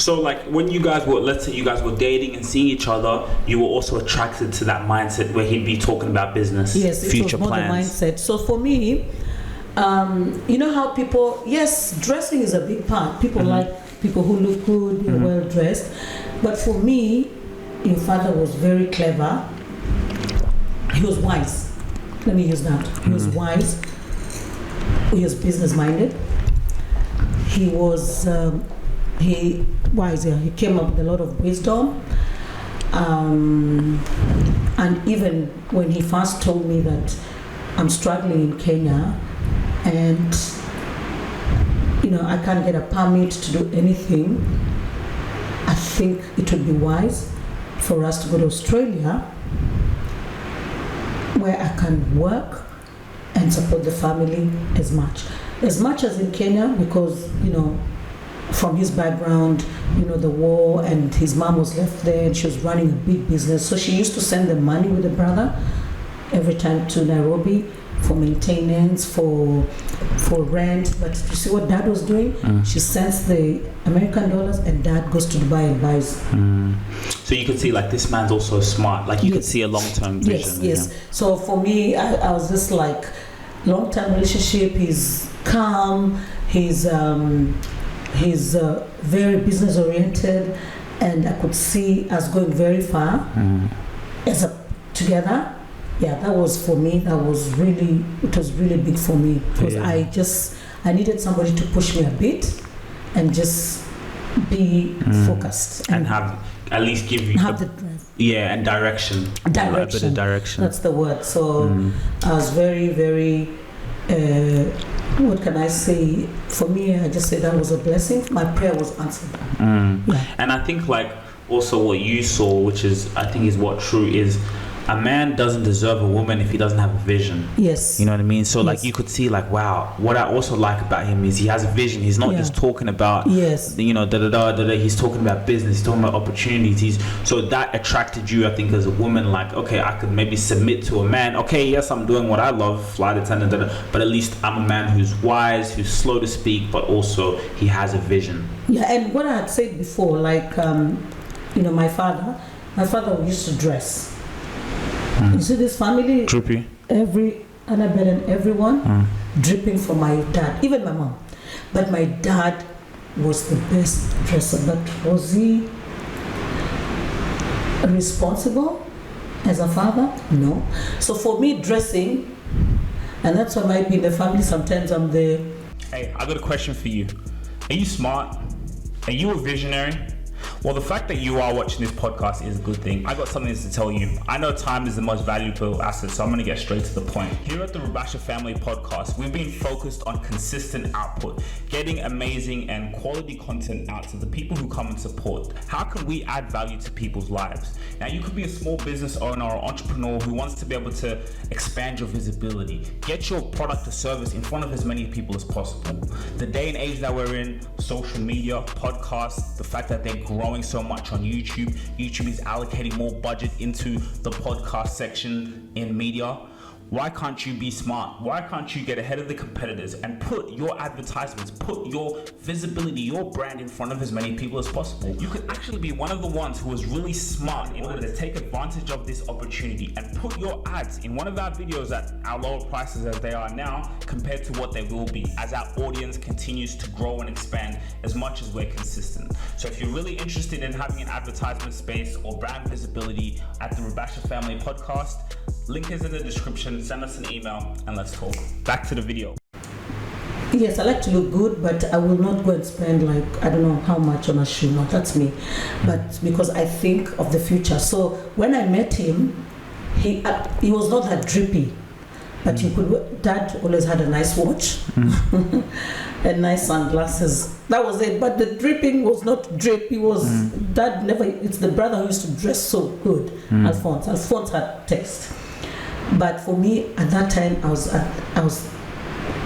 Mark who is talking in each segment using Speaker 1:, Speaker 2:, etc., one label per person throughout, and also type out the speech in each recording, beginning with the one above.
Speaker 1: So like when you guys were, let's say you guys were dating and seeing each other, you were also attracted to that mindset where he'd be talking about business,
Speaker 2: yes,
Speaker 1: future
Speaker 2: it was more
Speaker 1: plans.
Speaker 2: the mindset. So for me, you know how people, yes, dressing is a big part. People like people who look good, you're well dressed. But for me, your father was very clever. He was wise. Let me use that. He was wise. He was business minded. He was wise. Yeah. He came up with a lot of wisdom. And even when he first told me that I'm struggling in Kenya, and I can't get a permit to do anything, I think it would be wise for us to go to Australia, where I can work and support the family as much as in Kenya, because from his background, the war, and his mom was left there and she was running a big business, so she used to send the money with the brother every time to Nairobi for maintenance, for rent. But you see what dad was doing? She sends the American dollars and dad goes to Dubai and buys.
Speaker 1: So you could see like this man's also smart, like you could see a long-term vision.
Speaker 2: Yes. So for me, I was just like, long-term relationship, he's calm, he's very business oriented, and I could see us going very far together. Yeah, that was for me. It was really big for me, because I needed somebody to push me a bit and just be focused
Speaker 1: and have at least give you
Speaker 2: have the drive.
Speaker 1: Yeah, and direction. A bit of direction.
Speaker 2: That's the word. So I was very, very. What can I say? For me, I just say that was a blessing. My prayer was answered. Yeah.
Speaker 1: And I think like also what you saw, which is I think is what true is, a man doesn't deserve a woman if he doesn't have a vision.
Speaker 2: Yes.
Speaker 1: You know what I mean? So like you could see like, wow, what I also like about him is he has a vision. He's not just talking about he's talking about business, he's talking about opportunities. So that attracted you, I think, as a woman, like, okay, I could maybe submit to a man. Okay, yes, I'm doing what I love, flight attendant, but at least I'm a man who's wise, who's slow to speak, but also he has a vision.
Speaker 2: Yeah, and what I had said before, like my father used to dress. You see this family,
Speaker 1: Droopy.
Speaker 2: every Annabelle and everyone dripping from my dad, even my mom. But my dad was the best dresser. But was he responsible as a father? No. So for me, dressing, and that's why I might be in the family, sometimes I'm there.
Speaker 1: Hey, I got a question for you. Are you smart? Are you a visionary? Well, the fact that you are watching this podcast is a good thing. I got something to tell you. I know time is the most valuable asset, so I'm going to get straight to the point. Here at the Rubasha Family Podcast, we've been focused on consistent output, getting amazing and quality content out to the people who come and support. How can we add value to people's lives? Now, you could be a small business owner or entrepreneur who wants to be able to expand your visibility, get your product or service in front of as many people as possible. The day and age that we're in, social media, podcasts, the fact that they're growing so much on YouTube is allocating more budget into the podcast section in media. Why can't you be smart? Why can't you get ahead of the competitors and put your advertisements, put your visibility, your brand in front of as many people as possible? You could actually be one of the ones who is really smart in order to take advantage of this opportunity and put your ads in one of our videos at our lower prices as they are now compared to what they will be as our audience continues to grow and expand as much as we're consistent. So if you're really interested in having an advertisement space or brand visibility at the Rubasha Family Podcast, link is in the description. Send us an email and let's talk. Back to the video.
Speaker 2: Yes, I like to look good, but I will not go and spend like, I don't know how much on a shoe. No, that's me. But because I think of the future. So when I met him, he was not that drippy, but you could. Dad always had a nice watch and nice sunglasses. That was it. But the dripping was not drip. He was Dad never. It's the brother who used to dress so good. Alphonse. Alphonse had taste. But for me, at that time, I was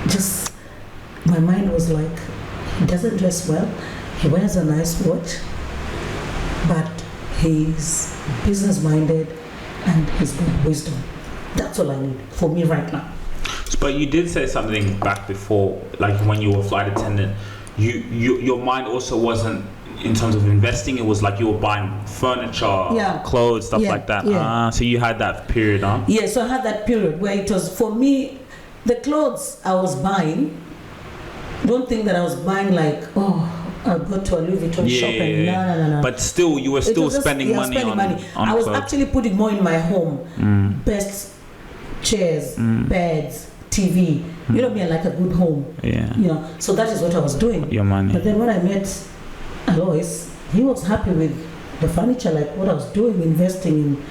Speaker 2: just, my mind was like, he doesn't dress well, he wears a nice watch, but he's business-minded and he's got wisdom. That's all I need for me right now.
Speaker 1: But you did say something back before, like when you were a flight attendant, your mind also wasn't in terms of investing, it was like you were buying furniture, clothes, stuff like that. So you had that period, huh?
Speaker 2: Yeah, so I had that period where it was, for me, the clothes I was buying, don't think that I was buying like, I'll go to a Louis Vuitton shop and no.
Speaker 1: But still, you were still spending money on
Speaker 2: I was
Speaker 1: clothes.
Speaker 2: actually putting more in my home. Best chairs, beds, TV. You know me, I like a good home.
Speaker 1: Yeah.
Speaker 2: You know, so that is what I was doing.
Speaker 1: Your money.
Speaker 2: But then when I met Aloys, he was happy with the furniture, like what I was doing, investing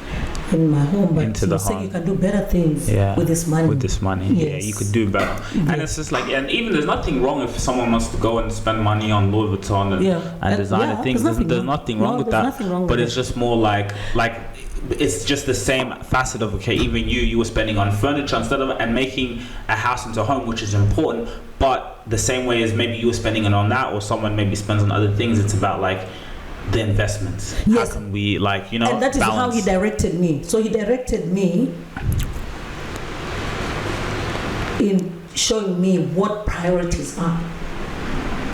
Speaker 2: in my home. But
Speaker 1: into
Speaker 2: he
Speaker 1: the
Speaker 2: was saying
Speaker 1: home.
Speaker 2: you can do better things with this money.
Speaker 1: With this money,
Speaker 2: Yes.
Speaker 1: you could do better. And it's just like, and even there's nothing wrong if someone wants to go and spend money on Louis Vuitton and designer things. There's nothing wrong with that.
Speaker 2: Nothing wrong
Speaker 1: but
Speaker 2: with
Speaker 1: it's just more like it's just the same facet of, okay, even you were spending on furniture instead of, and making a house into a home, which is important, but the same way as maybe you were spending it on that, or someone maybe spends on other things, it's about like the investments.
Speaker 2: Yes.
Speaker 1: How can we, and
Speaker 2: that is
Speaker 1: balance.
Speaker 2: how he directed me. So he directed me in showing me what priorities are.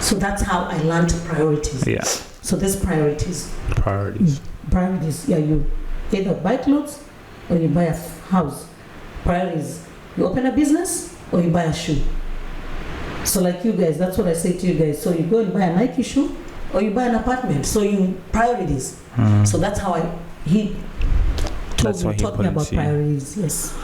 Speaker 2: So that's how I learned priorities.
Speaker 1: Yeah.
Speaker 2: So there's priorities.
Speaker 1: Priorities.
Speaker 2: You either buy clothes or you buy a house. Priorities. You open a business or you buy a shoe. So like you guys, that's what I say to you guys. So you go and buy a Nike shoe or you buy an apartment. So you priorities. So that's how he taught me about priorities. Yes.